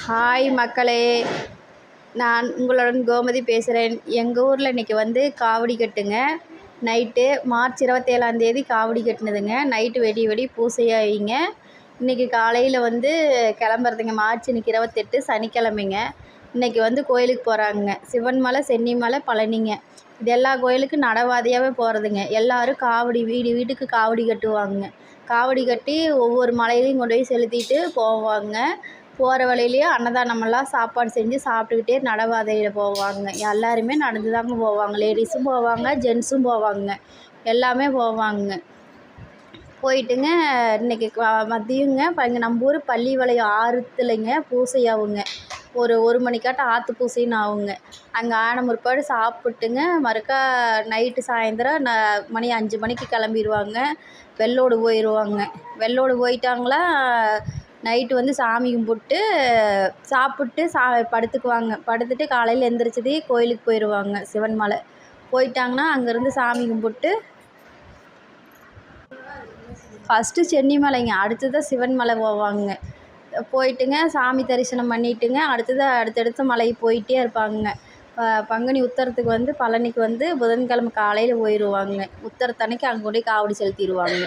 Hi மக்களே, நான் உங்களுடன் கோமதி பேசுகிறேன். எங்கள் ஊரில் இன்றைக்கி வந்து காவடி கட்டுங்க. நைட்டு மார்ச் 27 காவடி கட்டினதுங்க. நைட்டு வெடி பூசையாக வைங்க. இன்றைக்கி காலையில் வந்து கிளம்புறதுங்க. மார்ச் இன்னைக்கு 28 சனிக்கிழமைங்க. இன்றைக்கி வந்து கோயிலுக்கு போகிறாங்க. சிவன்மலை, சென்னிமலை, பழனிங்க. இது எல்லா கோயிலுக்கும் நடவாதையாகவே போகிறதுங்க. எல்லோரும் காவடி வீட்டுக்கு காவடி கட்டுவாங்க. காவடி கட்டி ஒவ்வொரு மலையிலையும் கொண்டு போய் செலுத்திட்டு போவாங்க. போகிற வழியிலேயே அன்னதானமெல்லாம் சாப்பாடு செஞ்சு சாப்பிட்டுக்கிட்டே நடவாதையில் போவாங்க. எல்லாருமே நடந்து தாங்க போவாங்க. லேடிஸும் போவாங்க, ஜென்ஸும் போவாங்க, எல்லாமே போவாங்க. போயிட்டுங்க இன்றைக்கி மதியங்க இங்கே நம்ம ஊர் பள்ளிப்பாளையம் ஆற்றுலைங்க பூசையாகுங்க. ஒரு மணிக்காட்டம் ஆற்று பூசைன்னு ஆகுங்க. அங்கே ஆன முற்பாடு சாப்பிட்டுங்க மறுக்கா நைட்டு சாயந்தரம் மணி 5 மணிக்கு கிளம்பிடுவாங்க. வெள்ளோடு போயிடுவாங்க. வெள்ளோடு போயிட்டாங்களா நைட்டு வந்து சாமி கும்பிட்டு சாப்பிட்டு படுத்துக்குவாங்க. படுத்துட்டு காலையில் எந்திரிச்சது கோயிலுக்கு போயிடுவாங்க. சிவன்மலை போயிட்டாங்கன்னா அங்கேருந்து சாமி கும்பிட்டு ஃபஸ்ட்டு சென்னிமலைங்க, அடுத்தது சிவன்மலை போவாங்க. போயிட்டுங்க சாமி தரிசனம் பண்ணிட்டுங்க அடுத்தடுத்த மலைக்கு போயிட்டே இருப்பாங்க. பங்குனி உத்தரத்துக்கு வந்து பழனிக்கு வந்து புதன்கிழமை காலையில் போயிடுவாங்க. உத்தரத்தன்னைக்கு அங்கே கொண்டு போய் காவடி செலுத்திடுவாங்க.